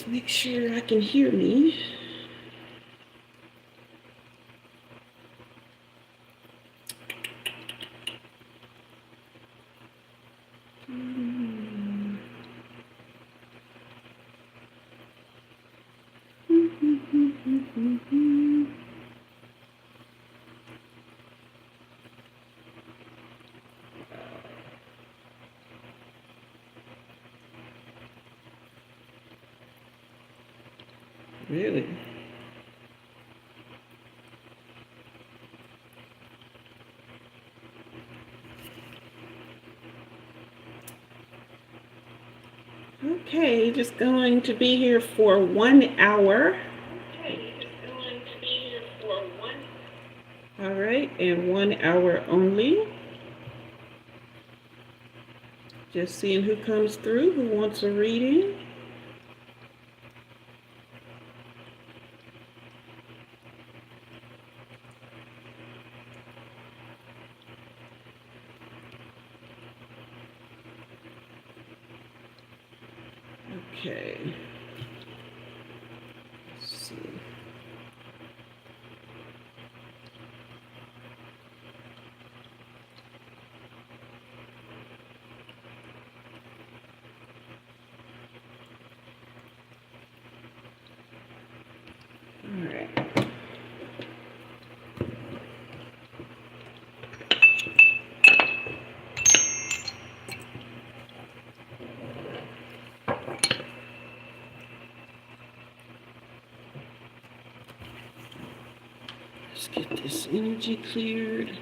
Let's make sure I can hear me. Really? Okay, just going to be here for 1 hour. All right, and 1 hour only. Just seeing who comes through, who wants a reading. Okay. Let's see. All right. Let's get this energy cleared.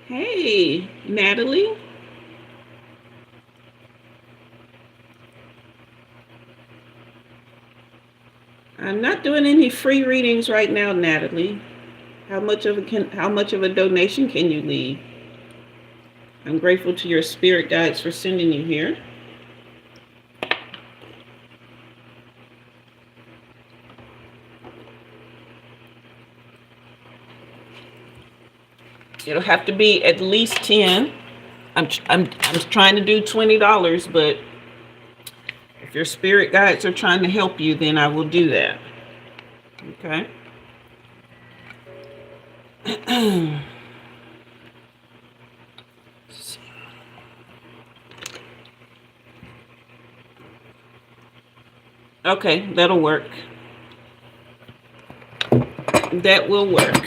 Hey, Natalie. I'm not doing any free readings right now, Natalie. How much of a donation can you leave? I'm grateful to your spirit guides for sending you here. It'll have to be at least 10. I'm trying to do $20, but if your spirit guides are trying to help you, then I will do that. Okay. Okay, that'll work. That will work.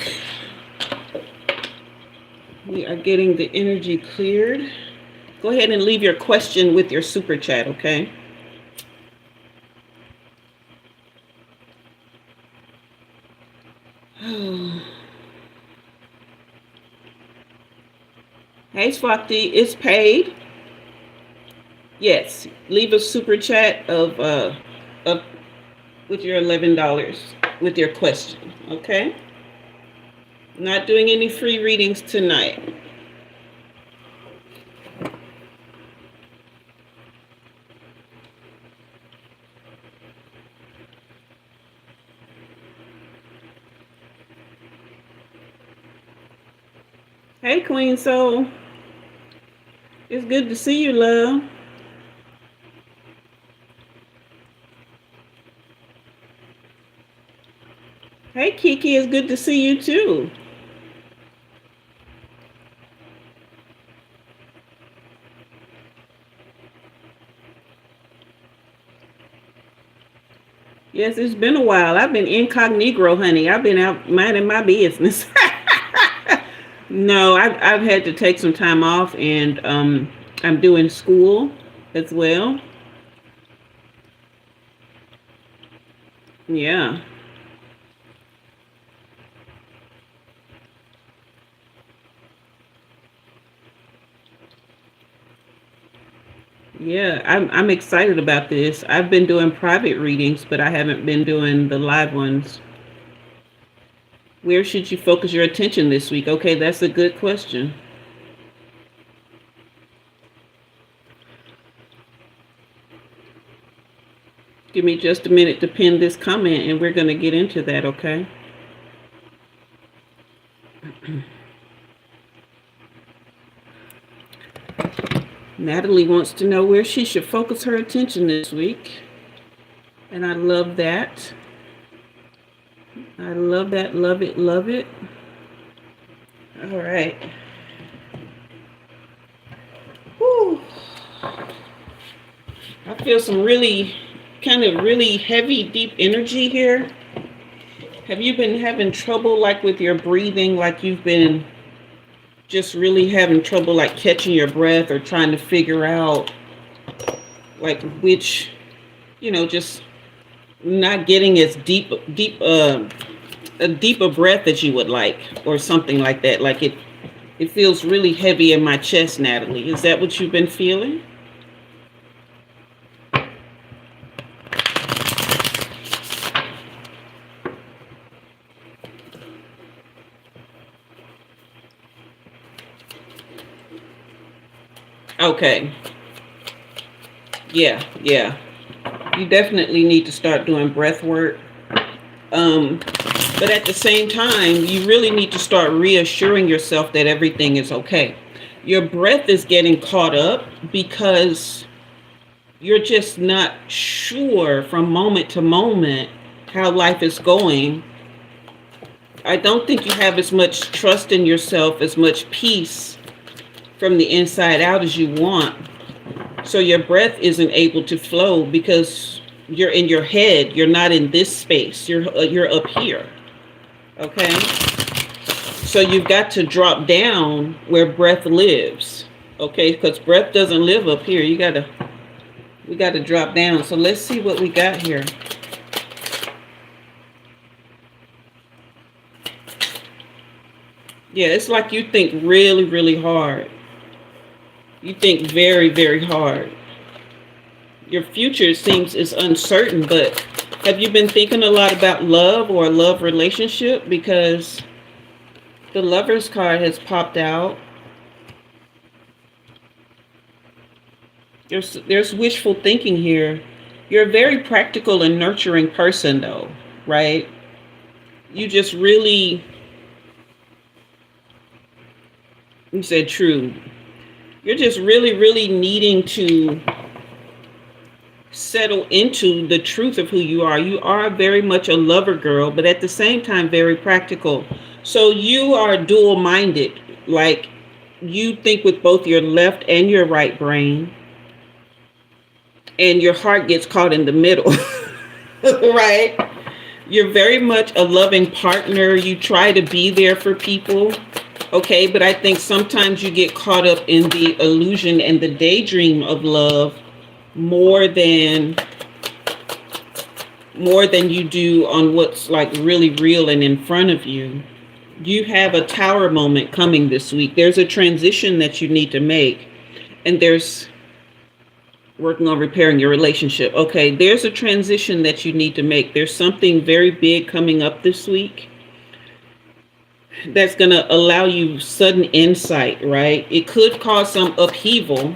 We are getting the energy cleared. Go ahead and leave your question with your super chat, okay? Hey, Swati, it's paid. Yes, leave a super chat of with your $11 with your question, okay? Not doing any free readings tonight. Hey, Queen Soul. It's good to see you, love. Hey, Kiki, it's good to see you, too. Yes, it's been a while. I've been incognito, honey. I've been out minding my business. No, I've had to take some time off, and I'm doing school as well. Yeah. Yeah, I'm excited about this. I've been doing private readings, but I haven't been doing the live ones. Where should you focus your attention this week? Okay, that's a good question. Give me just a minute to pin this comment and we're going to get into that, okay? Natalie wants to know where she should focus her attention this week. And I love that. I love that. Love it. Love it. All right. Whew. I feel some really heavy, deep energy here. Have you been having trouble like with your breathing? Like you've been just really having trouble like catching your breath or trying to figure out like which, just not getting as deep, a deeper breath as you would like or something like that. Like it feels really heavy in my chest, Natalie. Is that what you've been feeling? Okay. Yeah. You definitely need to start doing breath work. But at the same time, you really need to start reassuring yourself that everything is okay. Your breath is getting caught up because you're just not sure from moment to moment how life is going. I don't think you have as much trust in yourself, as much peace from the inside out as you want. So your breath isn't able to flow because you're in your head. You're not in this space. You're up here. Okay? So you've got to drop down where breath lives. Okay? Because breath doesn't live up here. We got to drop down. So let's see what we got here. Yeah, it's like you think really, really hard. You think very, very hard. Your future seems is uncertain, but have you been thinking a lot about love or a love relationship? Because the Lover's card has popped out. There's wishful thinking here. You're a very practical and nurturing person, though, right? You just really, you said true. You're just really, really needing to settle into the truth of who you are. You are very much a lover girl, but at the same time, very practical. So you are dual-minded. Like you think with both your left and your right brain, and your heart gets caught in the middle, right? You're very much a loving partner. You try to be there for people. Okay, but I think sometimes you get caught up in the illusion and the daydream of love more than you do on what's like really real and in front of you. You have a tower moment coming this week. There's a transition that you need to make, and there's working on repairing your relationship. Okay, there's a transition that you need to make. There's something very big coming up this week that's going to allow you sudden insight, right? It could cause some upheaval,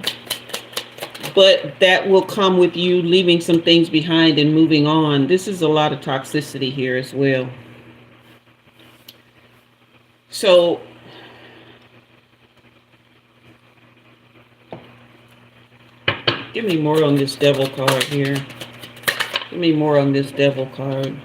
but that will come with you leaving some things behind and moving on. This is a lot of toxicity here as well. So give me more on this devil card here. Give me more on this devil card.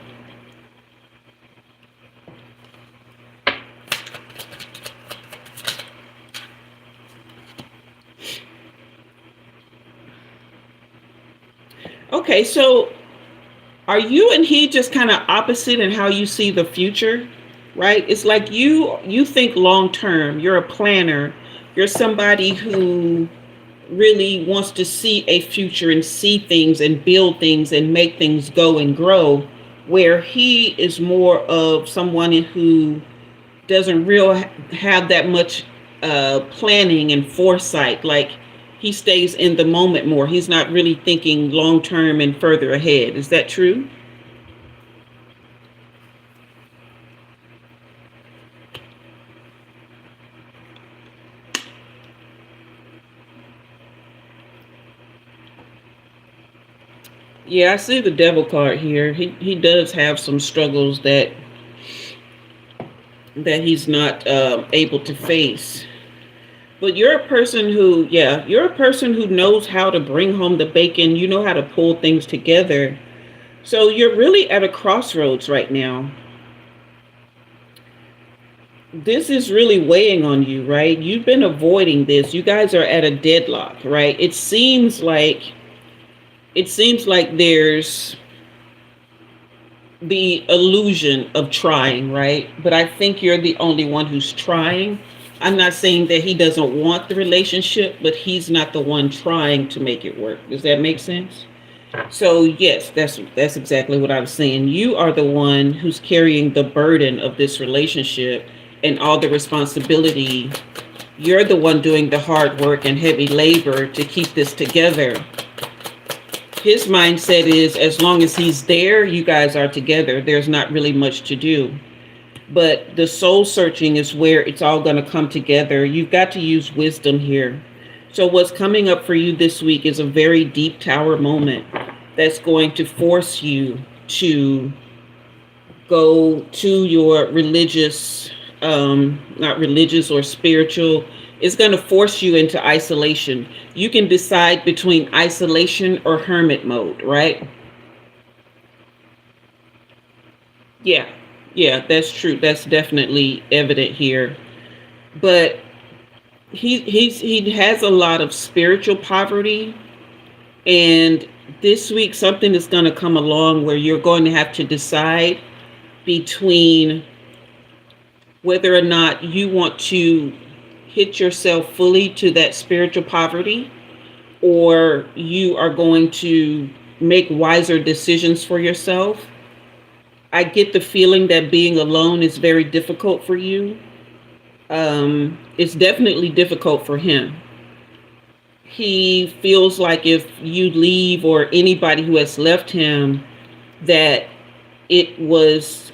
Okay, so are you and he just kind of opposite in how you see the future, right? It's like you think long term. You're a planner. You're somebody who really wants to see a future and see things and build things and make things go and grow, where he is more of someone who doesn't have that much planning and foresight. Like he stays in the moment more. He's not really thinking long term and further ahead. Is that true? Yeah, I see the devil card here. He does have some struggles that he's not able to face. But you're a person who, yeah, you're a person who knows how to bring home the bacon. You know how to pull things together. So you're really at a crossroads right now. This is really weighing on you, right? You've been avoiding this. You guys are at a deadlock, right? It seems like there's the illusion of trying, right? But I think you're the only one who's trying. I'm not saying that he doesn't want the relationship, but he's not the one trying to make it work. Does that make sense? So yes, that's exactly what I was saying. You are the one who's carrying the burden of this relationship and all the responsibility. You're the one doing the hard work and heavy labor to keep this together. His mindset is as long as he's there, you guys are together. There's not really much to do. But the soul searching is where it's all going to come together. You've got to use wisdom here. So what's coming up for you this week is a very deep tower moment that's going to force you to go to your religious, not religious or spiritual. It's going to force you into isolation. You can decide between isolation or hermit mode, right? Yeah, yeah, that's true. That's definitely evident here. But he has a lot of spiritual poverty, and this week something is going to come along where you're going to have to decide between whether or not you want to hit yourself fully to that spiritual poverty, or you are going to make wiser decisions for yourself. I get the feeling that being alone is very difficult for you. It's definitely difficult for him. He feels like if you leave, or anybody who has left him, that it was,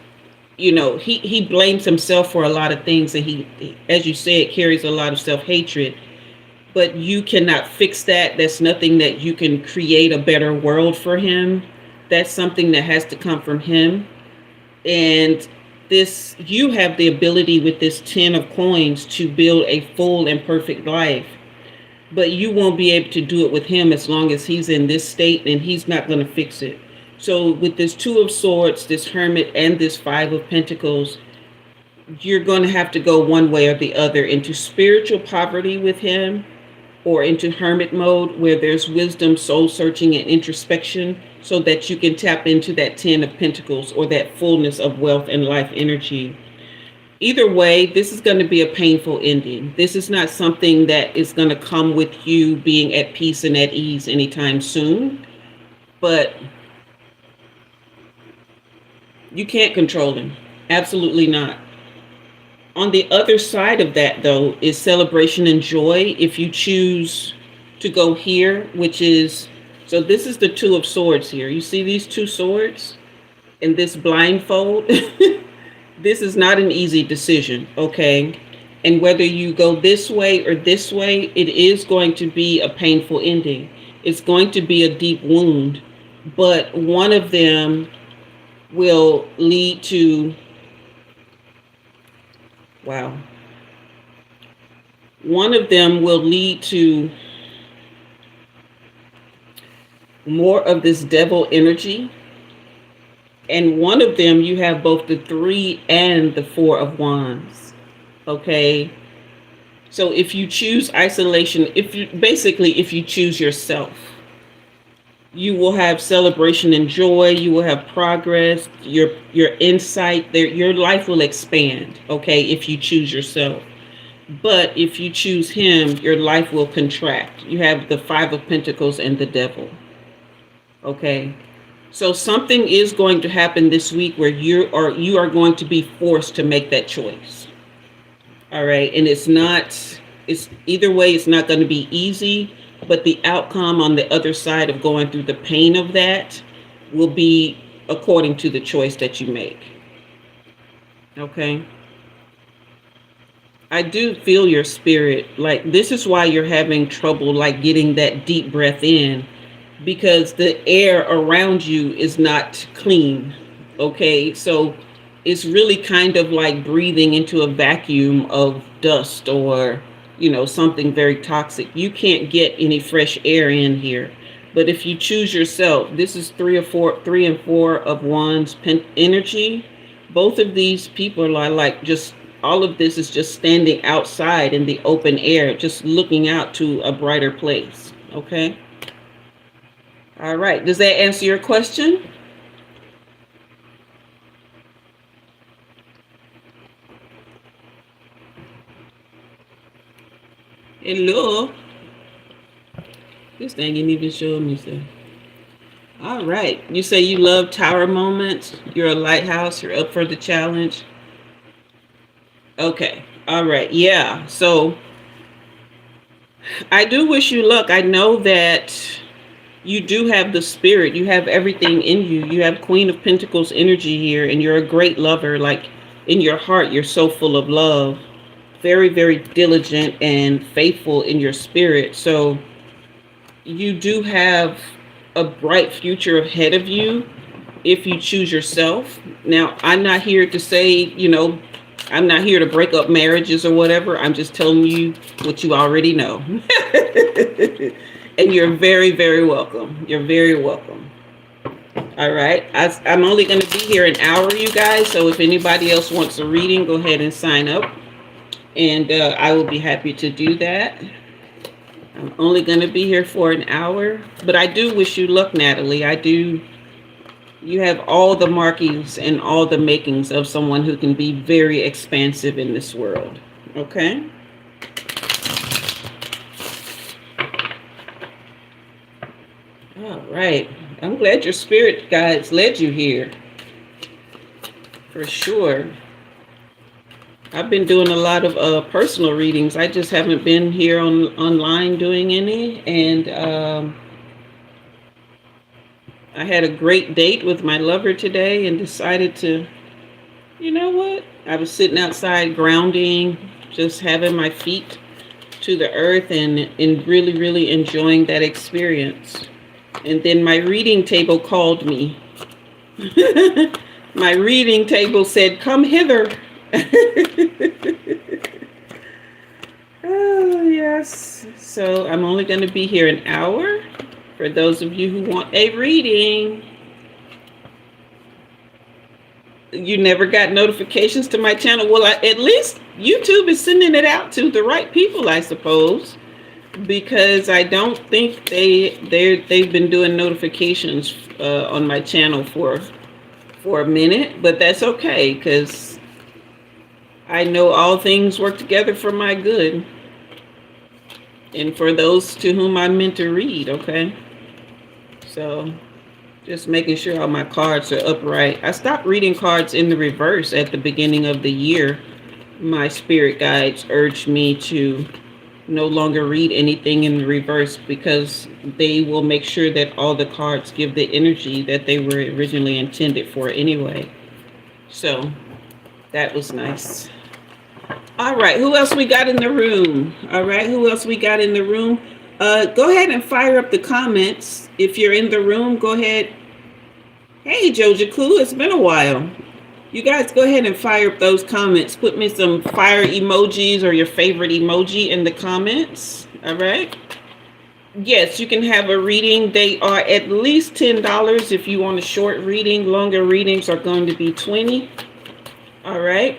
he blames himself for a lot of things, and as you said, carries a lot of self-hatred. But you cannot fix that. That's nothing that you can create a better world for him. That's something that has to come from him. And you have the ability with this 10 of coins to build a full and perfect life, but you won't be able to do it with him as long as he's in this state, and he's not going to fix it. So with this 2 of swords, this hermit, and this 5 of pentacles, you're going to have to go one way or the other, into spiritual poverty with him, or into hermit mode where there's wisdom, soul searching, and introspection, so that you can tap into that 10 of pentacles, or that fullness of wealth and life energy. Either way, this is going to be a painful ending. This is not something that is going to come with you being at peace and at ease anytime soon. But you can't control him. Absolutely not. On the other side of that, though, is celebration and joy. If you choose to go here, which is, so this is the 2 of swords here. You see these 2 swords and this blindfold? This is not an easy decision, okay? And whether you go this way or this way, it is going to be a painful ending. It's going to be a deep wound, but one of them will lead to, wow. One of them will lead to more of this devil energy. And one of them, you have both the 3 and the 4 of wands. Okay. So if you choose isolation, if you choose yourself, you will have celebration and joy. You will have progress, your insight there, your life will expand. Okay. If you choose yourself, but if you choose him, your life will contract. You have the 5 of pentacles and the devil. Okay. So something is going to happen this week where you are going to be forced to make that choice. All right. And it's either way, it's not going to be easy, but the outcome on the other side of going through the pain of that will be according to the choice that you make. Okay. I do feel your spirit. Like, this is why you're having trouble, like, getting that deep breath in. because the air around you is not clean. Okay, so it's really kind of like breathing into a vacuum of dust or, something very toxic. You can't get any fresh air in here. But if you choose yourself, this is three and four of wands energy. Both of these people are like, just all of this is just standing outside in the open air, just looking out to a brighter place. Okay. All right. Does that answer your question? Hello. This thing ain't even showing me stuff. All right. You say you love tower moments. You're a lighthouse. You're up for the challenge. Okay. All right. Yeah. So I do wish you luck. I know that you do have the spirit. You have everything in you. You have Queen of Pentacles energy here, and you're a great lover. Like in your heart, you're so full of love. Very, very diligent and faithful in your spirit. So you do have a bright future ahead of you if you choose yourself. Now, I'm not here to say, I'm not here to break up marriages or whatever. I'm just telling you what you already know. And you're very, very welcome. You're very welcome. All right. I'm only going to be here an hour, you guys. So if anybody else wants a reading, go ahead and sign up. And I will be happy to do that. I'm only going to be here for an hour. But I do wish you luck, Natalie. I do. You have all the markings and all the makings of someone who can be very expansive in this world. Okay? All right. I'm glad your spirit guides led you here. For sure. I've been doing a lot of personal readings. I just haven't been here online doing any. And I had a great date with my lover today and decided to, you know what? I was sitting outside grounding, just having my feet to the earth and really, really enjoying that experience. And then my reading table called me. My reading table said, "Come hither." Oh, yes. So I'm only going to be here an hour for those of you who want a reading. You never got notifications to my channel. Well, at least YouTube is sending it out to the right people, I suppose, because I don't think they've been doing notifications on my channel for a minute, but that's okay, because I know all things work together for my good and for those to whom I'm meant to read. Okay, so just making sure all my cards are upright. I stopped reading cards in the reverse at the beginning of the year. My spirit guides urged me to no longer read anything in the reverse because they will make sure that all the cards give the energy that they were originally intended for anyway. So that was nice. All right, who else we got in the room? All right, who else we got in the room? Go ahead and fire up the comments. If you're in the room, go ahead. Hey, Joja Clue, it's been a while. You guys go ahead and fire up those comments. Put me some fire emojis or your favorite emoji in the comments. All right. Yes, you can have a reading. They are at least $10 if you want a short reading. Longer readings are going to be $20. All right.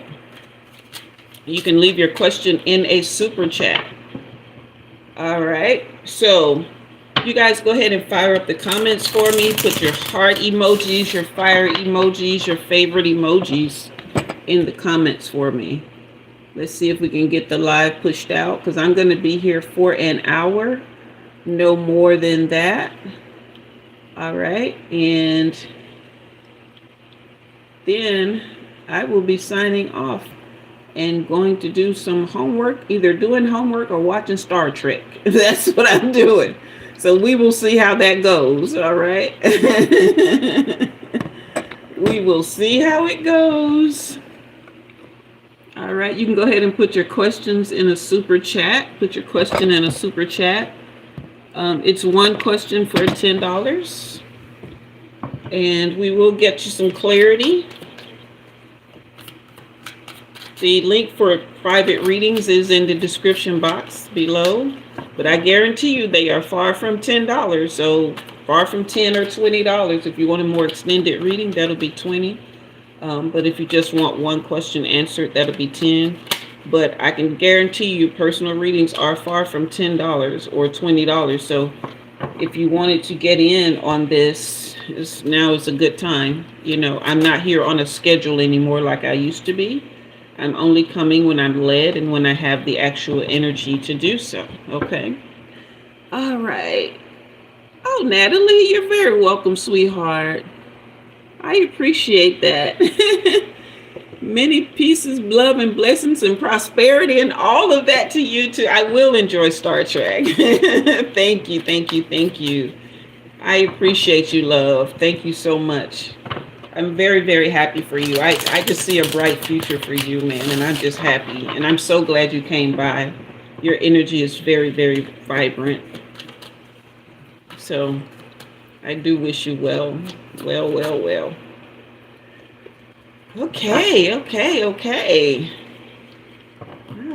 You can leave your question in a super chat. All right. So you guys go ahead and fire up the comments for me. Put your heart emojis, your fire emojis, your favorite emojis in the comments for me. Let's see if we can get the live pushed out, because I'm going to be here for an hour. No more than that. All right. And then I will be signing off and going to do some homework, either doing homework or watching Star Trek. That's what I'm doing. So we will see how that goes. All right. We will see how it goes. All right. You can go ahead and put your questions in a super chat. Put your question in a super chat. It's one question for $10, and we will get you some clarity. The link for private readings is in the description box below, but I guarantee you they are far from $10. So far from $10 or $20. If you want a more extended reading, that'll be $20. But if you just want one question answered, that'll be $10. But I can guarantee you personal readings are far from $10 or $20. So if you wanted to get in on this, now is a good time. You know, I'm not here on a schedule anymore like I used to be. I'm only coming when I'm led and when I have the actual energy to do so. Okay. All right. Oh, Natalie, you're very welcome, sweetheart. I appreciate that. Many pieces, love, and blessings and prosperity and all of that to you too. I will enjoy Star Trek. Thank you, thank you, thank you. I appreciate you, love. Thank you so much. I'm very, very happy for you. I just see a bright future for you, man, and I'm just happy. And I'm so glad you came by. Your energy is very, very vibrant. So I do wish you well. Well. Okay. All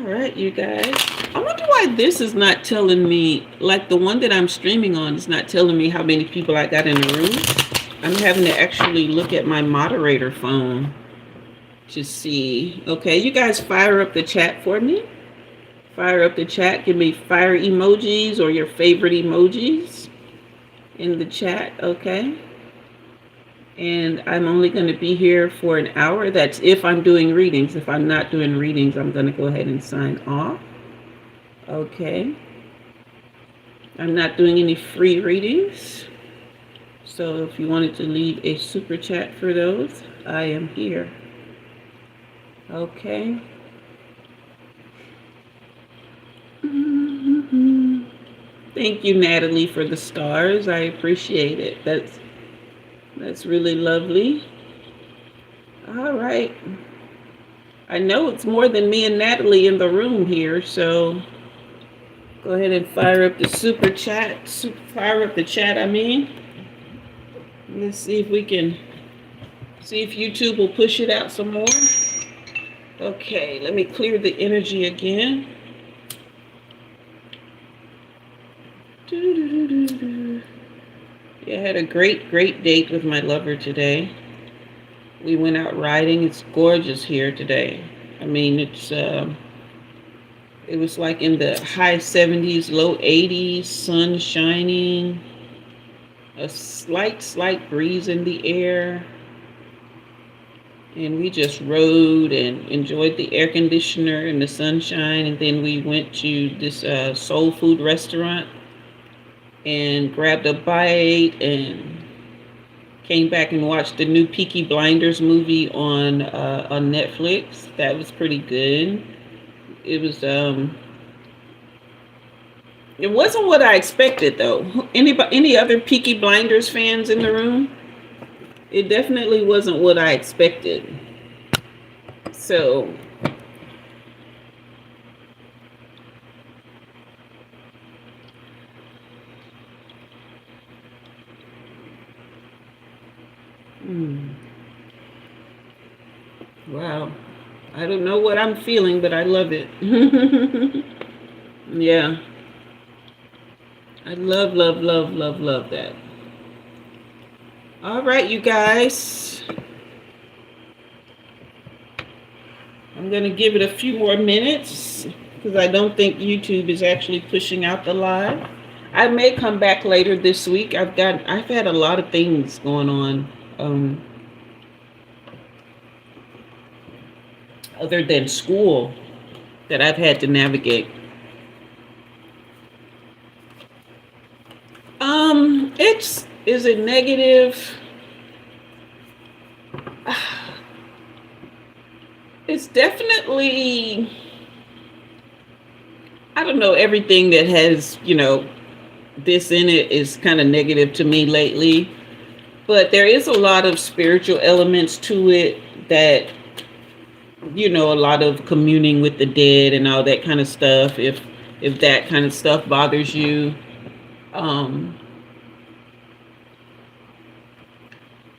right, you guys. I wonder why this is not telling me, like the one that I'm streaming on is not telling me how many people I got in the room. I'm having to actually look at my moderator phone to see. Okay, you guys fire up the chat for me. Fire up the chat. Give me fire emojis or your favorite emojis in the chat, okay? And I'm only going to be here for an hour. That's if I'm doing readings. If I'm not doing readings, I'm going to go ahead and sign off. Okay. I'm not doing any free readings. So if you wanted to leave a super chat for those, I am here. Okay. Thank you, Natalie, for the stars. I appreciate it. That's really lovely. All right. I know it's more than me and Natalie in the room here, so go ahead and fire up the super chat. Fire up the chat, I mean. Let's see if we can, see if YouTube will push it out some more. Okay, let me clear the energy again. Yeah, I had a great date with my lover today. We went out riding. It's gorgeous here today. I mean, it was like in the high 70s, low 80s, sun shining, a slight breeze in the air. And we just rode and enjoyed the air conditioner and the sunshine. And then we went to this soul food restaurant and grabbed a bite and came back and watched the new Peaky Blinders movie on Netflix. That was pretty good. It was it wasn't what I expected though. Any other Peaky Blinders fans in the room? It definitely wasn't what I expected. So wow. I don't know what I'm feeling, but I love it. Yeah. I love that. All right, you guys. I'm going to give it a few more minutes because I don't think YouTube is actually pushing out the live. I may come back later this week. I've had a lot of things going on other than school that I've had to navigate. Is it negative? It's definitely, I don't know, everything that has, this in it is kind of negative to me lately. But there is a lot of spiritual elements to it that, a lot of communing with the dead and all that kind of stuff. If that kind of stuff bothers you. Um,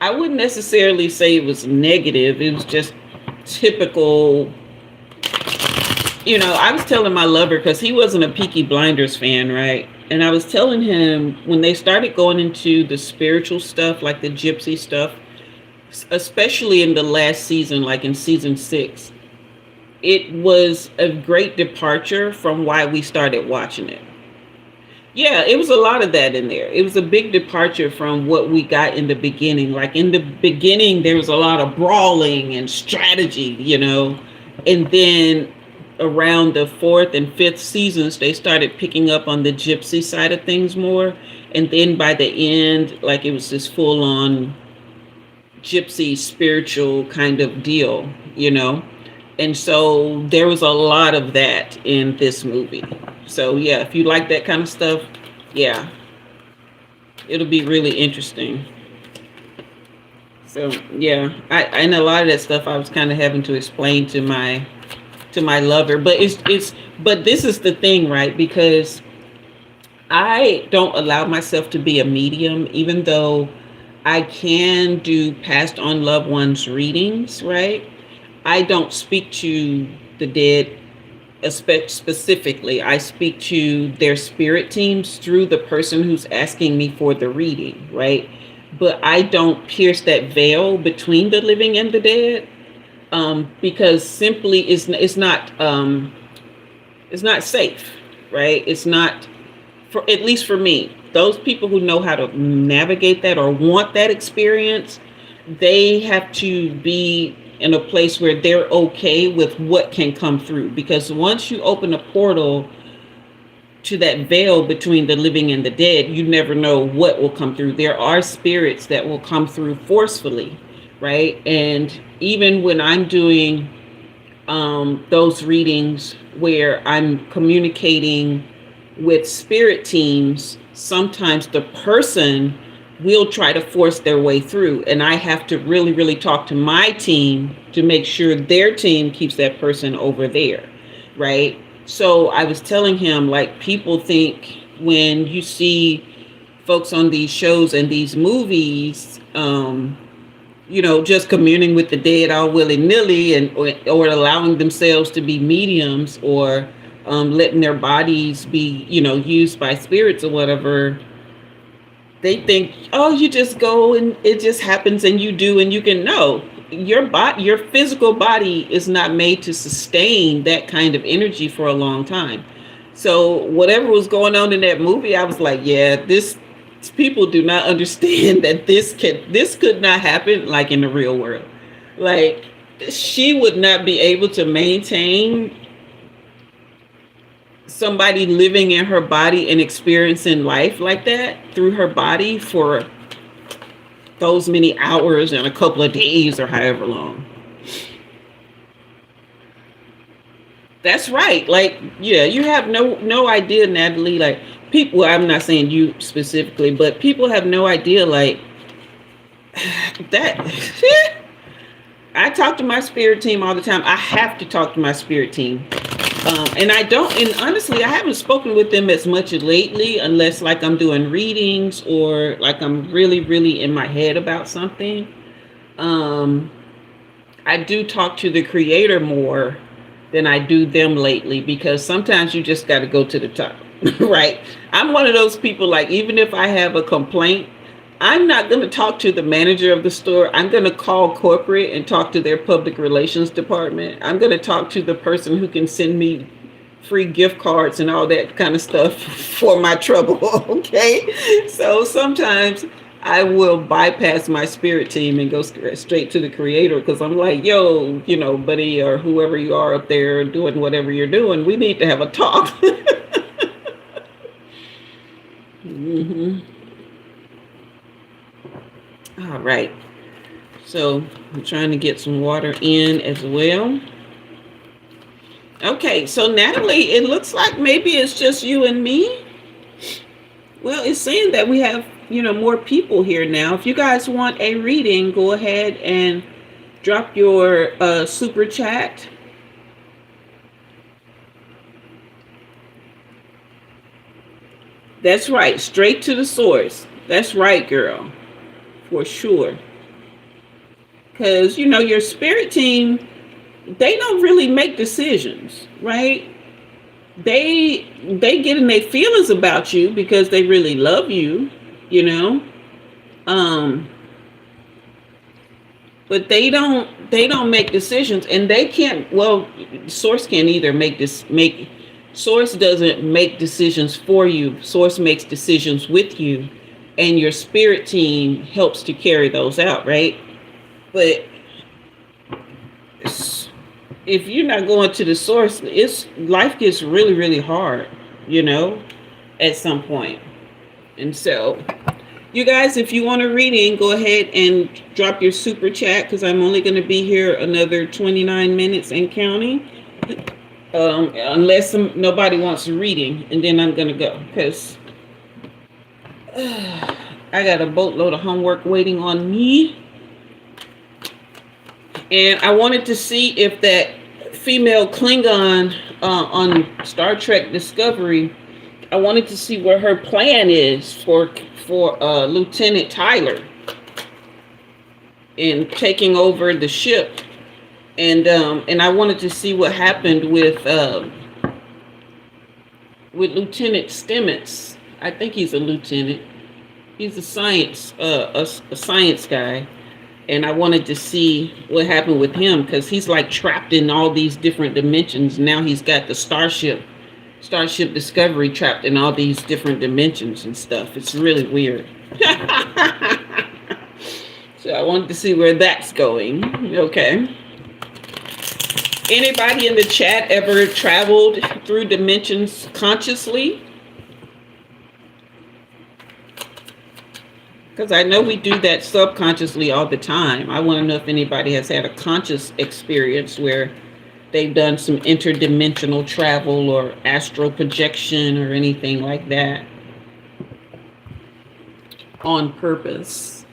I wouldn't necessarily say it was negative. It was just typical. I was telling my lover, because he wasn't a Peaky Blinders fan, right? And I was telling him when they started going into the spiritual stuff, like the gypsy stuff, especially in the last season, like in season 6, it was a great departure from why we started watching it. Yeah, it was a lot of that in there. It was a big departure from what we got in the beginning. Like in the beginning, there was a lot of brawling and strategy. And then around the 4th and 5th seasons, they started picking up on the gypsy side of things more. And then by the end, like it was this full on gypsy spiritual kind of deal. And so there was a lot of that in this movie. So yeah, if you like that kind of stuff, yeah, it'll be really interesting. So yeah, and a lot of that stuff I was kind of having to explain to my lover, but but this is the thing, right? Because I don't allow myself to be a medium, even though I can do passed on loved ones readings, right? I don't speak to the dead specifically. I speak to their spirit teams through the person who's asking me for the reading, right? But I don't pierce that veil between the living and the dead, because simply it's not safe, right? It's not, for at least for me. Those people who know how to navigate that or want that experience, they have to be in a place where they're okay with what can come through. Because once you open a portal to that veil between the living and the dead, you never know what will come through. There are spirits that will come through forcefully, right? And even when I'm doing those readings where I'm communicating with spirit teams, sometimes the person will try to force their way through, and I have to really, really talk to my team to make sure their team keeps that person over there, right? So I was telling him, like, people think when you see folks on these shows and these movies, just communing with the dead all willy-nilly, or allowing themselves to be mediums, or letting their bodies be, used by spirits or whatever. They think, oh, you just go and it just happens and you do, and you can know your physical body is not made to sustain that kind of energy for a long time. So whatever was going on in that movie, I was like, yeah, this people do not understand that this could not happen like in the real world. Like, she would not be able to maintain somebody living in her body and experiencing life like that through her body for those many hours and a couple of days or however long. That's right. Like, yeah, you have no idea, Natalie. Like, people, I'm not saying you specifically, but people have no idea, like, that. I talk to my spirit team all the time. I have to talk to my spirit team. And honestly, I haven't spoken with them as much lately, unless like I'm doing readings or like I'm really, really in my head about something. I do talk to the creator more than I do them lately, because sometimes you just got to go to the top, right? I'm one of those people, like, even if I have a complaint, I'm not going to talk to the manager of the store. I'm going to call corporate and talk to their public relations department. I'm going to talk to the person who can send me free gift cards and all that kind of stuff for my trouble. Okay. So sometimes I will bypass my spirit team and go straight to the creator, because I'm like, yo, buddy, or whoever you are up there doing whatever you're doing, we need to have a talk. Mm-hmm. All right. So I'm trying to get some water in as well. Okay, so Natalie, it looks like maybe it's just you and me. Well, it's saying that we have, more people here now. If you guys want a reading, go ahead and drop your super chat. That's right. Straight to the source. That's right, girl. For sure. Because, your spirit team, they don't really make decisions, right? They get in their feelings about you because they really love you, you know. Um, but they don't make decisions, and they can't. Well, source can't either make. Source doesn't make decisions for you. Source makes decisions with you, and your spirit team helps to carry those out, right? But if you're not going to the source, life gets really, really hard, at some point. And so, you guys, if you want a reading, go ahead and drop your super chat, because I'm only going to be here another 29 minutes and counting. Unless nobody wants a reading, and then I'm going to go, because I got a boatload of homework waiting on me. And I wanted to see if that female Klingon on Star Trek Discovery, I wanted to see what her plan is for Lieutenant Tyler in taking over the ship. And I wanted to see what happened with Lieutenant Stamets. I think he's a lieutenant. He's a science guy. And I wanted to see what happened with him, because he's like trapped in all these different dimensions. Now he's got the Starship Discovery trapped in all these different dimensions and stuff. It's really weird. So I wanted to see where that's going. Okay. Anybody in the chat ever traveled through dimensions consciously? Because I know we do that subconsciously all the time. I want to know if anybody has had a conscious experience where they've done some interdimensional travel or astral projection or anything like that on purpose.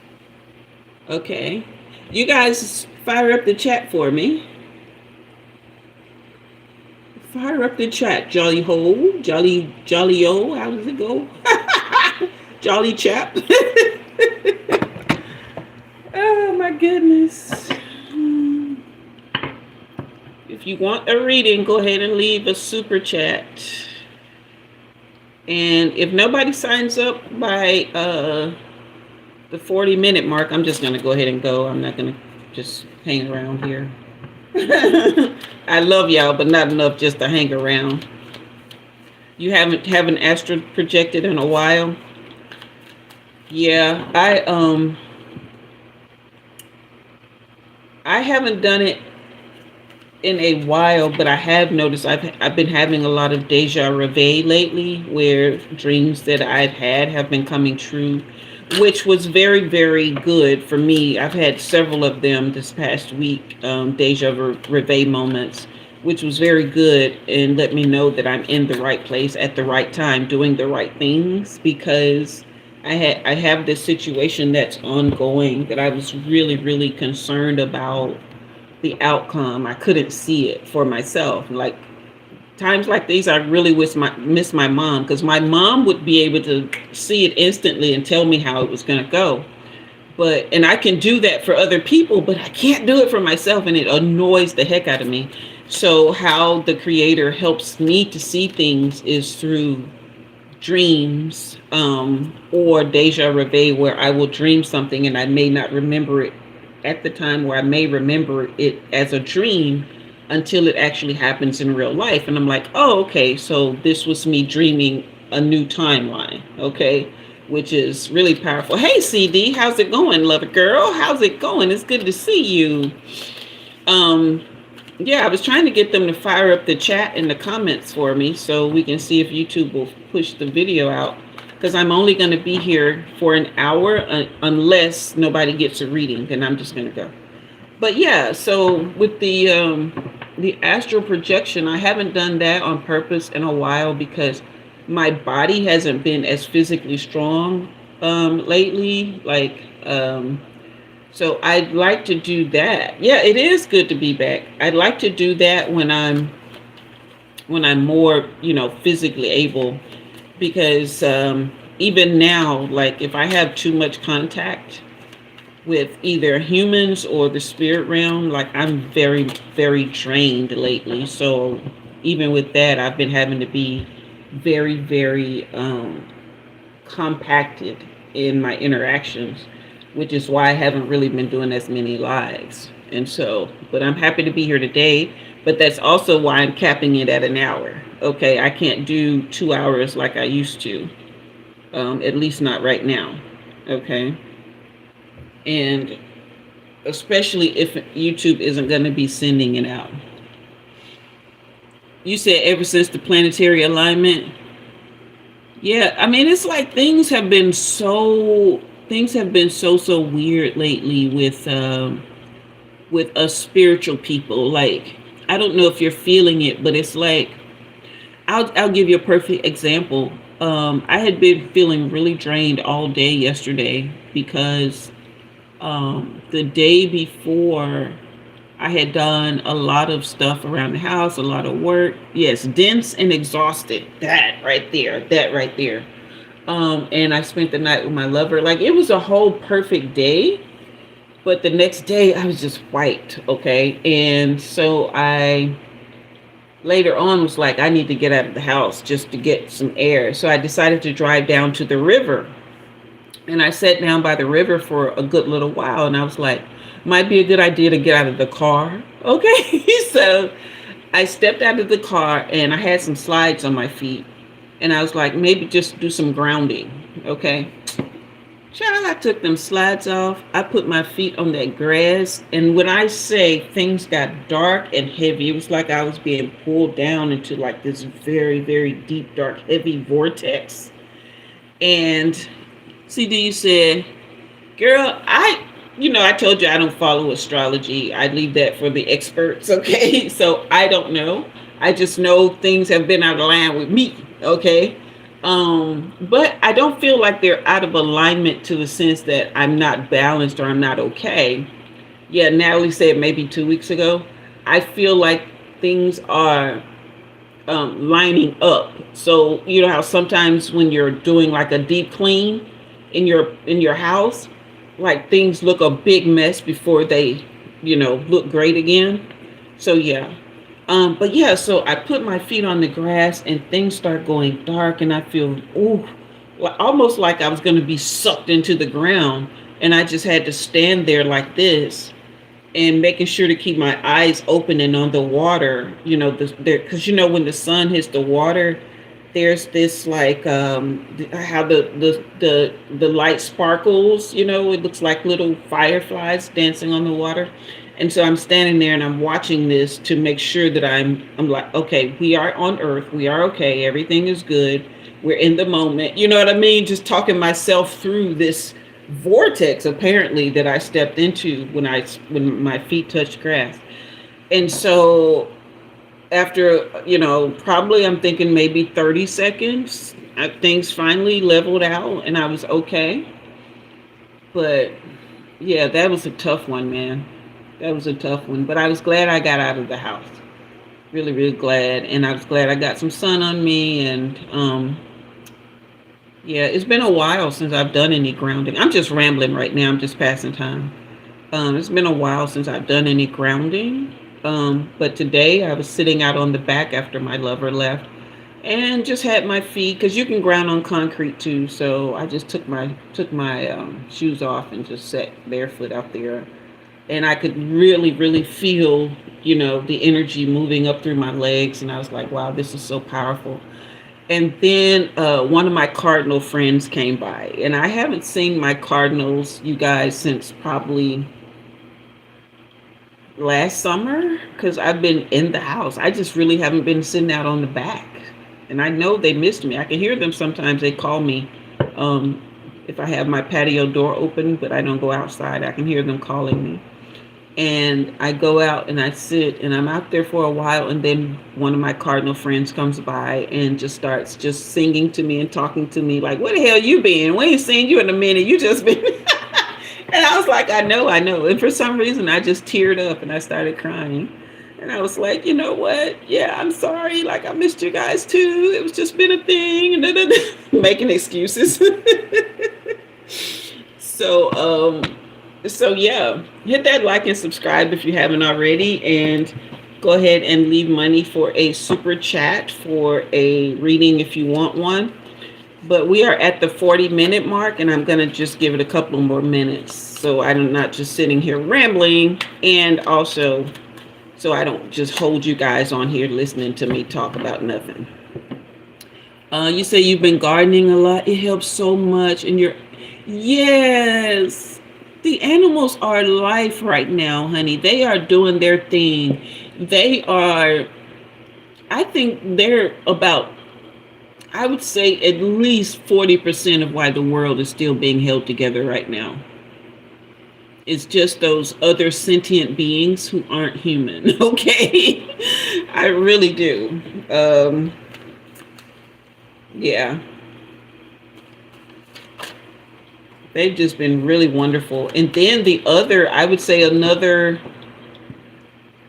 Okay. You guys fire up the chat for me. Fire up the chat, jolly ho, jolly-o, how does it go? Jolly chap. Oh my goodness. If you want a reading, go ahead and leave a super chat. And if nobody signs up by the 40-minute mark, I'm just going to go ahead and go. I'm not going to just hang around here. I love y'all, but not enough just to hang around. You haven't astral projected in a while? Yeah, I haven't done it in a while, but I have noticed I've been having a lot of deja reveille lately, where dreams that I've had have been coming true, which was very, very good for me. I've had several of them this past week, deja reveille moments, which was very good and let me know that I'm in the right place at the right time, doing the right things, because I have this situation that's ongoing that I was really, really concerned about the outcome. I couldn't see it for myself. Like times like these, I really miss my mom, because my mom would be able to see it instantly and tell me how it was going to go. And I can do that for other people, but I can't do it for myself, and it annoys the heck out of me. So how the Creator helps me to see things is through dreams, or deja reveille, where I will dream something and I may not remember it at the time, where I may remember it as a dream until it actually happens in real life. And I'm like, oh, okay, so this was me dreaming a new timeline. Okay. Which is really powerful. Hey, CD, how's it going, lover girl? How's it going? It's good to see you. Yeah, I was trying to get them to fire up the chat in the comments for me so we can see if YouTube will push the video out, because I'm only going to be here for an hour unless nobody gets a reading, then I'm just going to go. But yeah, so with the astral projection, I haven't done that on purpose in a while because my body hasn't been as physically strong lately. So I'd like to do that. Yeah, it is good to be back. I'd like to do that when I'm more, physically able. because even now, like if I have too much contact with either humans or the spirit realm, like I'm very, very drained lately. So even with that, I've been having to be very, very compacted in my interactions, which is why I haven't really been doing as many lives. And so, but I'm happy to be here today. But that's also why I'm capping it at an hour. Okay, I can't do 2 hours like I used to, at least not right now. Okay, and especially if YouTube isn't going to be sending it out. You said ever since the planetary alignment. Yeah, I mean it's like things have been so weird lately with us spiritual people. Like I don't know if you're feeling it, but it's like I'll give you a perfect example. I had been feeling really drained all day yesterday because the day before I had done a lot of stuff around the house, a lot of work. Yes, dense and exhausted. That right there. That right there. And I spent the night with my lover. Like it was a whole perfect day. But the next day I was just wiped. Okay. And so I later on was like, I need to get out of the house just to get some air. So I decided to drive down to the river. And I sat down by the river for a good little while. And I was like, might be a good idea to get out of the car. Okay. So I stepped out of the car and I had some slides on my feet. And I was like, maybe just do some grounding. Okay. Child, I took them slides off. I put my feet on that grass. And when I say things got dark and heavy, it was like I was being pulled down into like this very, very deep, dark, heavy vortex. And CD said, girl, I told you I don't follow astrology. I leave that for the experts. Okay. So I don't know. I just know things have been out of line with me. Okay. But I don't feel like they're out of alignment to the sense that I'm not balanced or I'm not okay. Yeah, Natalie said maybe 2 weeks ago. I feel like things are lining up. So you know how sometimes when you're doing like a deep clean in your house, like things look a big mess before they, look great again. So yeah. But yeah, so I put my feet on the grass and things start going dark and I feel almost like I was going to be sucked into the ground, and I just had to stand there like this and making sure to keep my eyes open and on the water, because when the sun hits the water, there's this like how the light sparkles, it looks like little fireflies dancing on the water. And so I'm standing there and I'm watching this to make sure that I'm like, okay, we are on earth, we are okay, everything is good, we're in the moment, you know what I mean? Just talking myself through this vortex apparently that I stepped into when my feet touched grass. And so after, probably I'm thinking maybe 30 seconds, things finally leveled out and I was okay. But yeah, that was a tough one, man. That was a tough one. But I was glad I got out of the house. Really, really glad. And I was glad I got some sun on me. And yeah, it's been a while since I've done any grounding. I'm just rambling right now. I'm just passing time. It's been a while since I've done any grounding. But today I was sitting out on the back after my lover left and just had my feet, because you can ground on concrete too. So I just took my shoes off and just sat barefoot out there. And I could really, really feel, the energy moving up through my legs. And I was like, wow, this is so powerful. And then one of my cardinal friends came by. And I haven't seen my cardinals, you guys, since probably last summer, because I've been in the house. I just really haven't been sitting out on the back. And I know they missed me. I can hear them sometimes. They call me if I have my patio door open, but I don't go outside. I can hear them calling me. And I go out and I sit and I'm out there for a while, and then one of my cardinal friends comes by and just starts just singing to me and talking to me like, where the hell you been? We ain't seen you in a minute. You just been and I was like, I know. And for some reason I just teared up and I started crying. And I was like, you know what? Yeah, I'm sorry. Like, I missed you guys too. It was just been a thing. And making excuses. So, so yeah, hit that like and subscribe if you haven't already, and go ahead and leave money for a super chat for a reading if you want one. But we are at the 40-minute mark, and I'm gonna just give it a couple more minutes so I'm not just sitting here rambling, and also so I don't just hold you guys on here listening to me talk about nothing. You say you've been gardening a lot. It helps so much, and you're yes. The animals are life right now, honey. They are doing their thing. They are. I think they're about. I would say at least 40% of why the world is still being held together right now. It's just those other sentient beings who aren't human. Okay, I really do. Yeah. They've just been really wonderful. And then the other, I would say another,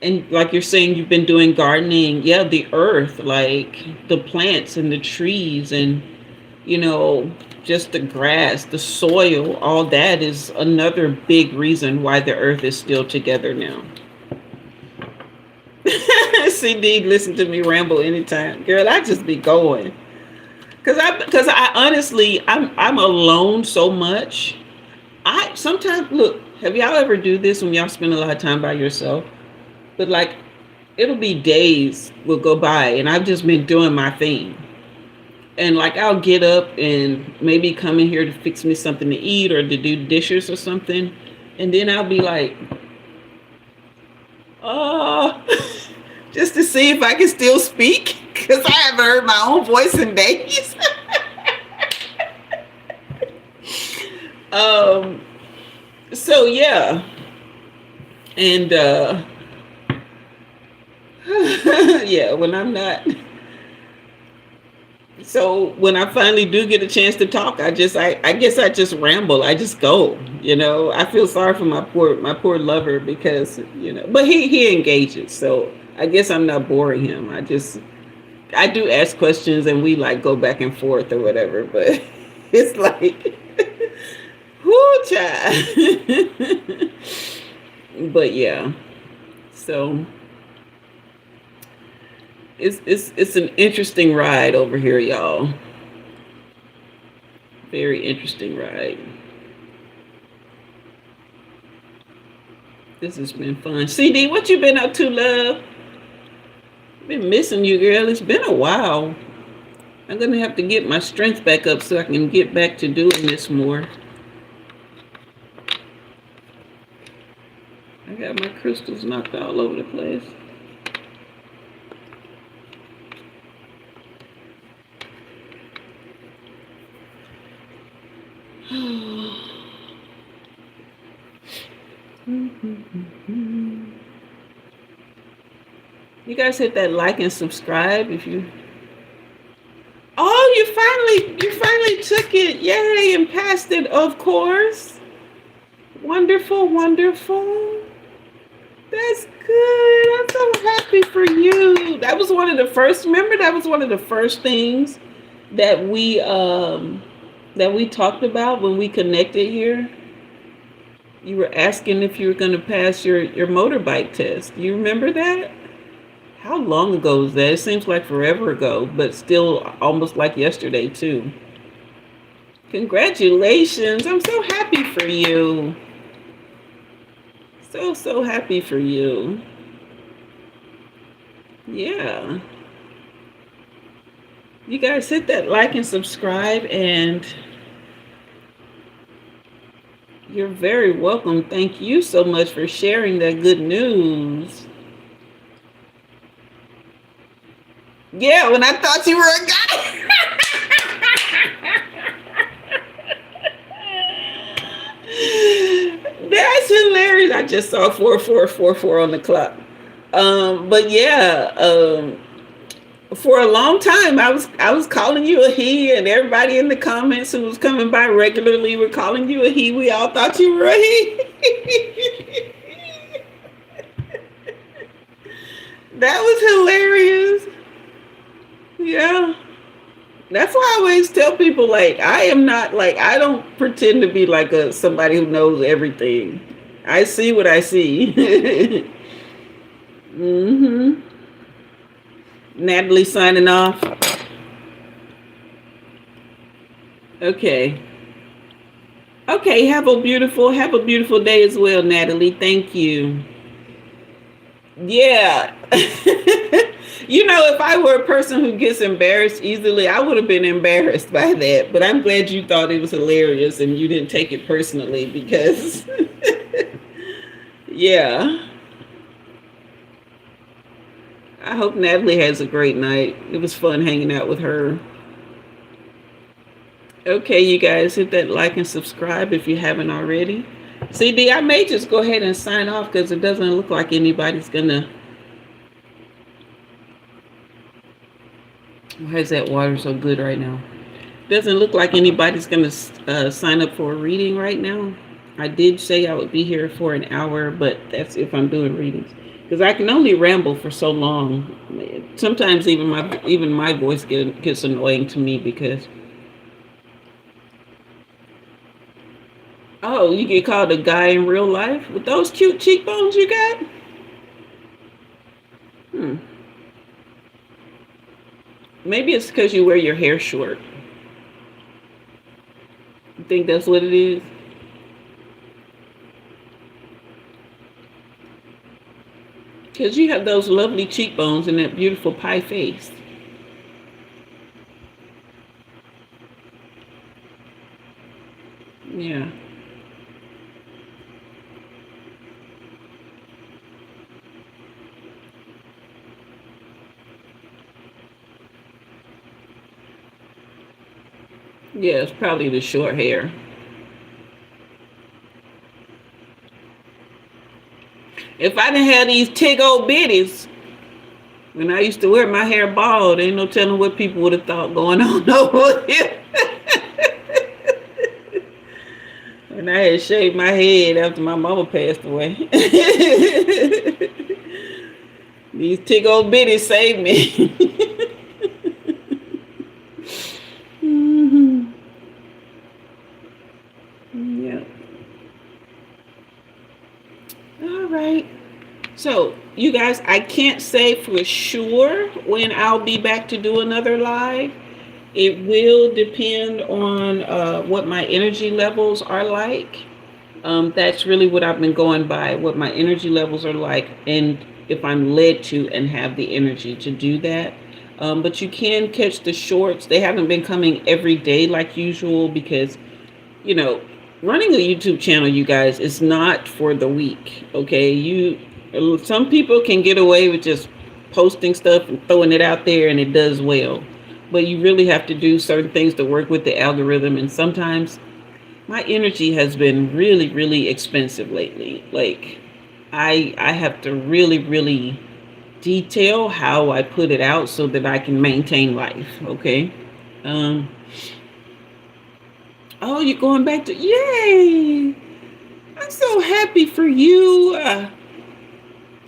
and like you're saying, you've been doing gardening. Yeah, the earth, like the plants and the trees and, you know, just the grass, the soil, all that is another big reason why the earth is still together now. CD, listen to me ramble anytime. Girl, I just be going. Because I honestly, I'm alone so much. I sometimes look. Have y'all ever do this when y'all spend a lot of time by yourself? But like, it'll be days will go by, and I've just been doing my thing. And like, I'll get up and maybe come in here to fix me something to eat or to do dishes or something, and then I'll be like, oh, just to see if I can still speak, because I haven't heard my own voice in days. So yeah, and yeah, when I'm not, so when I finally do get a chance to talk, I guess I just ramble. I just go, you know. I feel sorry for my poor lover, because, you know, but he engages, so I guess I'm not boring him. I do ask questions and we like go back and forth or whatever, but it's like, whoo, child. But yeah, so it's an interesting ride over here, y'all. Very interesting ride. This has been fun. CD, what you been up to, love? Been missing you, girl. It's been a while. I'm gonna have to get my strength back up so I can get back to doing this more. I got my crystals knocked all over the place. You guys hit that like and subscribe if you. Oh, you finally took it. Yay, and passed it, of course. Wonderful, wonderful. That's good. I'm so happy for you. That was one of the first, remember, that was one of the first things that we talked about when we connected here. You were asking if you were going to pass your motorbike test. You remember that? How long ago was that? It seems like forever ago, but still almost like yesterday too. Congratulations. I'm so happy for you. So happy for you. Yeah. You guys hit that like and subscribe, and you're very welcome. Thank you so much for sharing that good news. Yeah, when I thought you were a guy. That's hilarious. I just saw 4444 on the clock. But yeah, for a long time I was calling you a he, and everybody in the comments who was coming by regularly were calling you a he. We all thought you were a he. That was hilarious. Yeah. That's why I always tell people, like, I am not, like, I don't pretend to be like a somebody who knows everything. I see what I see. hmm Natalie signing off. Okay. Okay, have a beautiful day as well, Natalie. Thank you. Yeah. If I were a person who gets embarrassed easily, I would have been embarrassed by that. But I'm glad you thought it was hilarious and you didn't take it personally because, yeah. I hope Natalie has a great night. It was fun hanging out with her. Okay, you guys, hit that like and subscribe if you haven't already. CD, I may just go ahead and sign off because it doesn't look like anybody's gonna. Why is that water so good right now? Doesn't look like anybody's gonna sign up for a reading right now. I did say I would be here for an hour, but that's if I'm doing readings because I can only ramble for so long. Sometimes even my voice gets annoying to me because. Oh, you get called a guy in real life with those cute cheekbones you got? Hmm. Maybe it's because you wear your hair short. You think that's what it is? Because you have those lovely cheekbones and that beautiful pie face. Yeah. Yeah, it's probably the short hair. If I didn't have these tig old bitties, when I used to wear my hair bald, ain't no telling what people would have thought going on over here. And I had shaved my head after my mama passed away. These tig old bitties saved me. hmm Yeah. All right. So, you guys, I can't say for sure when I'll be back to do another live. It will depend on what my energy levels are like. That's really what I've been going by, what my energy levels are like, and if I'm led to and have the energy to do that. But you can catch the shorts. They haven't been coming every day like usual because, you know, running a YouTube channel, you guys, is not for the weak. Okay, some people can get away with just posting stuff and throwing it out there, and it does well. But you really have to do certain things to work with the algorithm, and sometimes my energy has been really, really expensive lately. Like, I have to really, really detail how I put it out so that I can maintain life. Okay. Um, oh, you're going back to, yay! I'm so happy for you.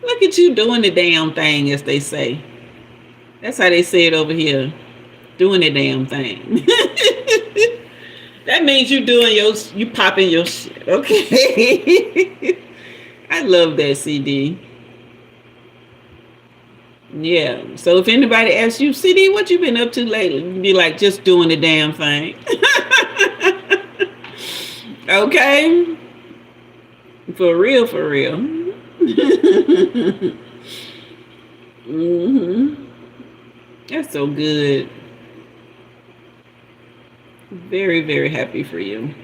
Look at you doing the damn thing, as they say. That's how they say it over here. Doing the damn thing. That means you popping your shit. Okay. I love that, CD. Yeah. So if anybody asks you, CD, what you been up to lately? You be like, just doing the damn thing. Okay. For real, for real. That's so good. Very, very happy for you.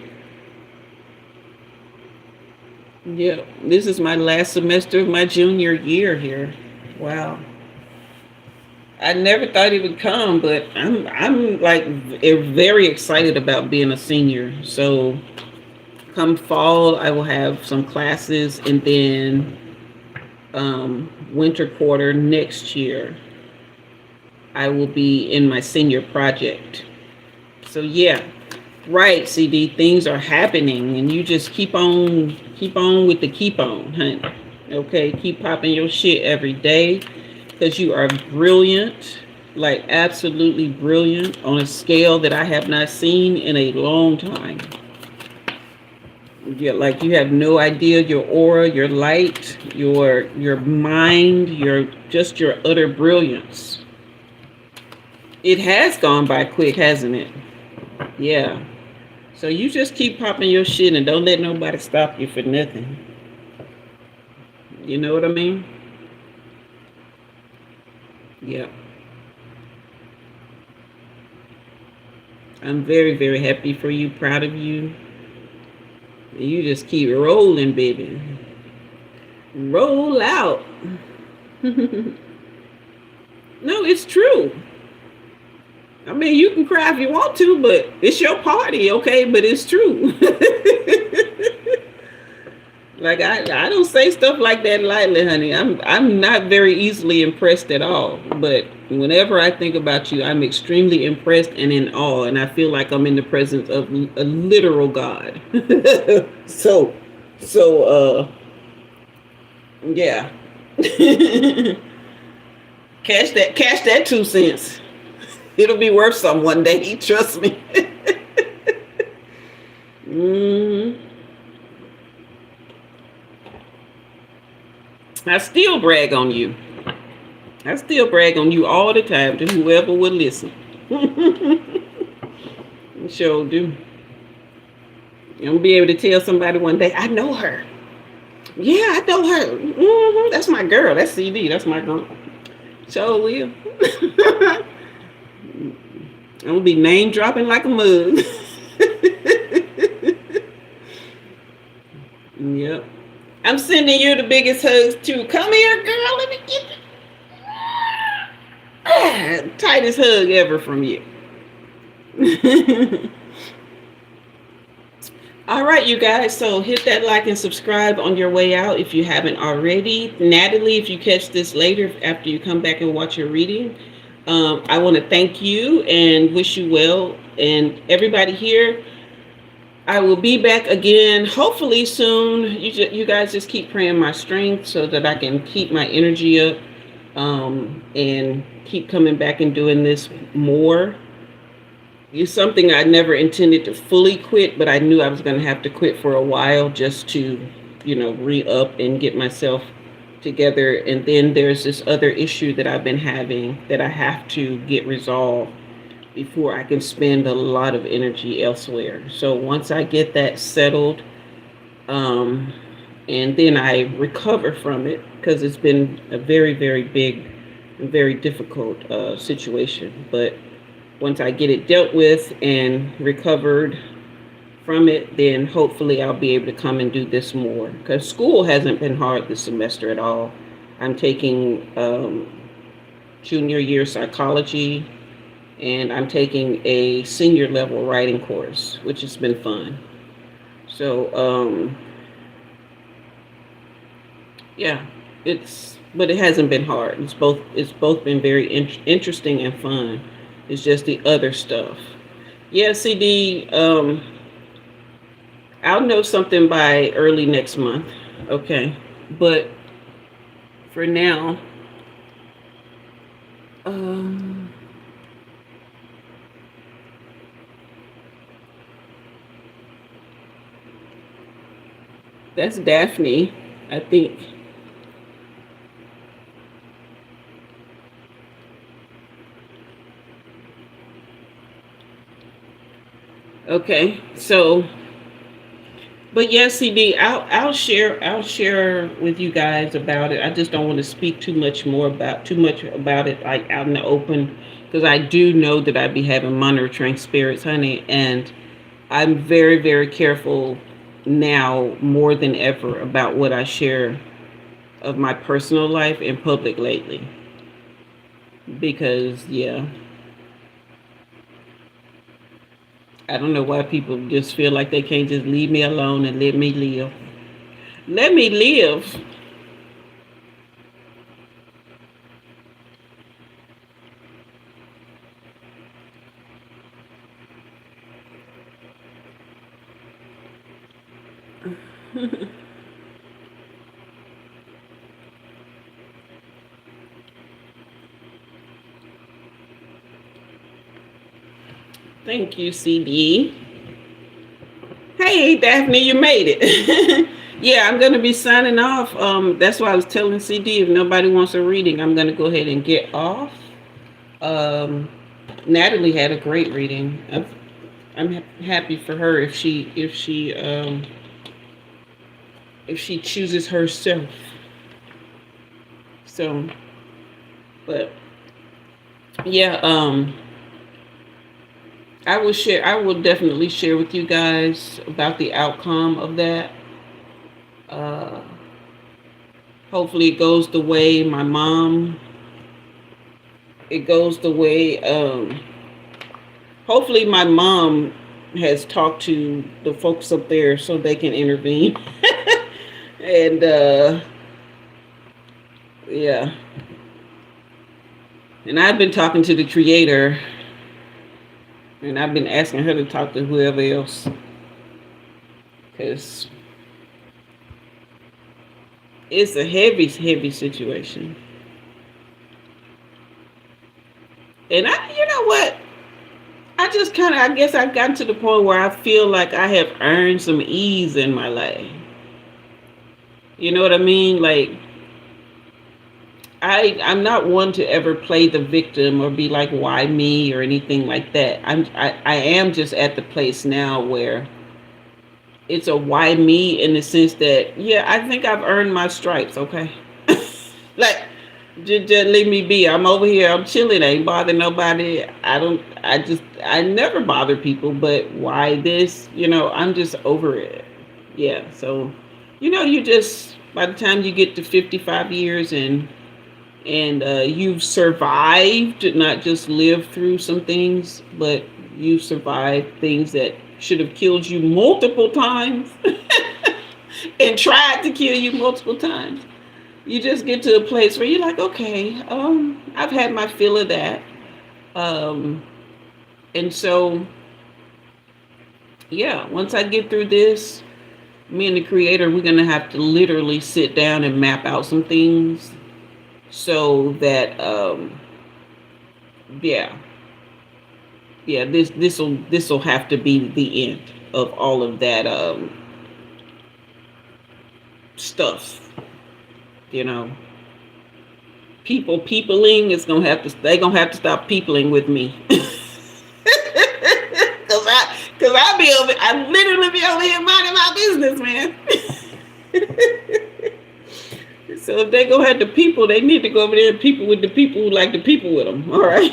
Yeah. This is my last semester of my junior year here. Wow. I never thought it would come, but I'm like very excited about being a senior. So come fall, I will have some classes, and then winter quarter next year, I will be in my senior project. So yeah, right, CD, things are happening, and you just keep on with the keep on, honey. Okay, keep popping your shit every day, because you are brilliant, like absolutely brilliant on a scale that I have not seen in a long time. Like you have no idea your aura, your light, your mind, your utter brilliance. It has gone by quick, hasn't it? Yeah. So you just keep popping your shit and don't let nobody stop you for nothing. You know what I mean? Yeah. I'm very, very happy for you, proud of you. You just keep rolling, baby. Roll out. No, it's true. I mean, you can cry if you want to, but it's your party, okay? But it's true. Like I don't say stuff like that lightly, honey. I'm not very easily impressed at all. But whenever I think about you, I'm extremely impressed and in awe, and I feel like I'm in the presence of a literal God. so, so, yeah. Cash that 2 cents. It'll be worth some one day. Trust me. mm. I still brag on you. I still brag on you all the time to whoever would listen. Sure do. You'll be able to tell somebody one day, I know her. Yeah, I know her. That's my girl. That's CD. That's my girl. Sure will. I'm going to be name dropping like a mug. Yep. I'm sending you the biggest hugs too. Come here, girl. Let me get the tightest hug ever from you. All right, you guys. So hit that like and subscribe on your way out if you haven't already. Natalie, if you catch this later after you come back and watch your reading, I want to thank you and wish you well. And everybody here, I will be back again, hopefully soon. You guys just keep praying my strength so that I can keep my energy up and keep coming back and doing this more. It's something I never intended to fully quit, but I knew I was going to have to quit for a while just to, re-up and get myself together. And then there's this other issue that I've been having that I have to get resolved before I can spend a lot of energy elsewhere. So once I get that settled, and then I recover from it, because it's been a very, very big and very difficult situation. But once I get it dealt with and recovered from it, then hopefully I'll be able to come and do this more. Because school hasn't been hard this semester at all. I'm taking junior year psychology, and I'm taking a senior level writing course, which has been fun. So, yeah, but it hasn't been hard. It's both been very interesting and fun. It's just the other stuff. Yeah, CD, I'll know something by early next month. Okay. But for now, that's Daphne, I think. Okay, so, but yes, CD, I'll share with you guys about it. I just don't want to speak too much about it like out in the open, because I do know that I'd be having monitoring spirits, honey, and I'm very, very careful now more than ever about what I share of my personal life in public lately. Because, yeah, I don't know why people just feel like they can't just leave me alone and let me live. Let me live. Thank you, CD. Hey, Daphne, you made it. Yeah, I'm going to be signing off. That's why I was telling CD if nobody wants a reading, I'm going to go ahead and get off. Um, Natalie had a great reading. I'm happy for her if she chooses herself. So, but yeah, I will definitely share with you guys about the outcome of that. Uh, Hopefully it goes the way my mom. It goes the way. Hopefully my mom has talked to the folks up there so they can intervene. And yeah, and I've been talking to the creator, and I've been asking her to talk to whoever else, because it's a heavy, heavy situation. And you know what? I guess I've gotten to the point where I feel like I have earned some ease in my life. You know what I mean? Like, I'm not one to ever play the victim or be like, why me or anything like that. I am just at the place now where it's a why me in the sense that, yeah, I think I've earned my stripes, okay? Like, just leave me be. I'm over here, I'm chilling, I ain't bothering nobody. I never bother people, but why this? I'm just over it. Yeah, so, you just, by the time you get to 55 years and you've survived, not just lived through some things, but you've survived things that should have killed you multiple times and tried to kill you multiple times. You just get to a place where you're like, okay, I've had my fill of that. And so, yeah, once I get through this, me and the creator, we're going to have to literally sit down and map out some things so that, yeah, this'll have to be the end of all of that stuff. Peopling is they gonna have to stop peopling with me. Cause I literally be over here minding my business, man. So if they gonna have the people, they need to go over there and people with the people who like the people with them. All right.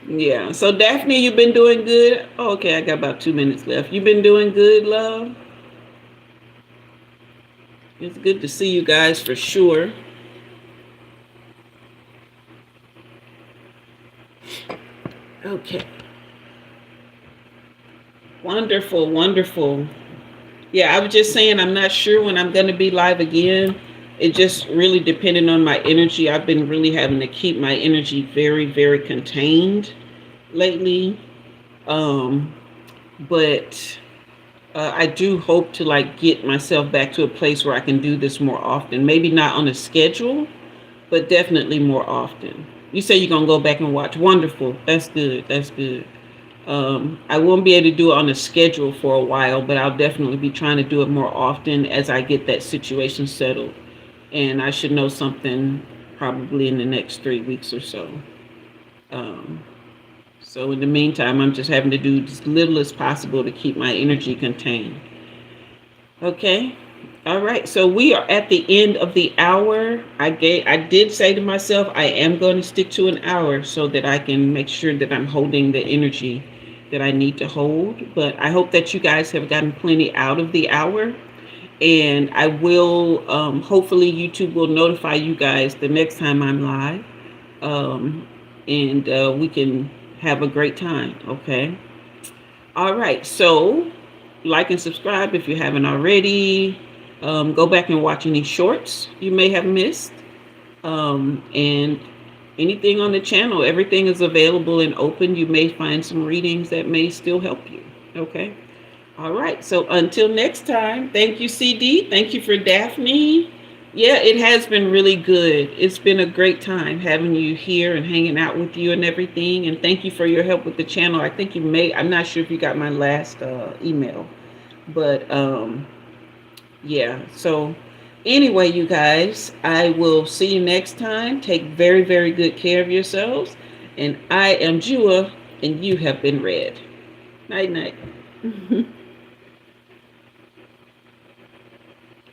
Yeah. So Daphne, you've been doing good. Oh, okay, I got about 2 minutes left. You've been doing good, love. It's good to see you guys for sure. Okay. Wonderful, wonderful. Yeah, I was just saying I'm not sure when I'm going to be live again. It just really depending on my energy. I've been really having to keep my energy very, very contained lately. But I do hope to get myself back to a place where I can do this more often. Maybe not on a schedule, but definitely more often. You say you're going to go back and watch. Wonderful. That's good. That's good. I won't be able to do it on a schedule for a while, but I'll definitely be trying to do it more often as I get that situation settled. And I should know something probably in the next 3 weeks or so. So in the meantime, I'm just having to do as little as possible to keep my energy contained. Okay. All right. So we are at the end of the hour. I did say to myself, I am going to stick to an hour so that I can make sure that I'm holding the energy that I need to hold. But I hope that you guys have gotten plenty out of the hour. And I will, hopefully YouTube will notify you guys the next time I'm live. And we can have a great time. Okay. All right. So like and subscribe if you haven't already. Go back and watch any shorts you may have missed. And anything on the channel, everything is available and open. You may find some readings that may still help you. Okay. All right. So until next time, thank you, CD. Thank you for Daphne. Yeah, it has been really good. It's been a great time having you here and hanging out with you and everything. And thank you for your help with the channel. I think you may, I'm not sure if you got my last email, but yeah. So anyway, you guys, I will see you next time. Take very, very good care of yourselves. And I am Jua, and you have been read. Night, night.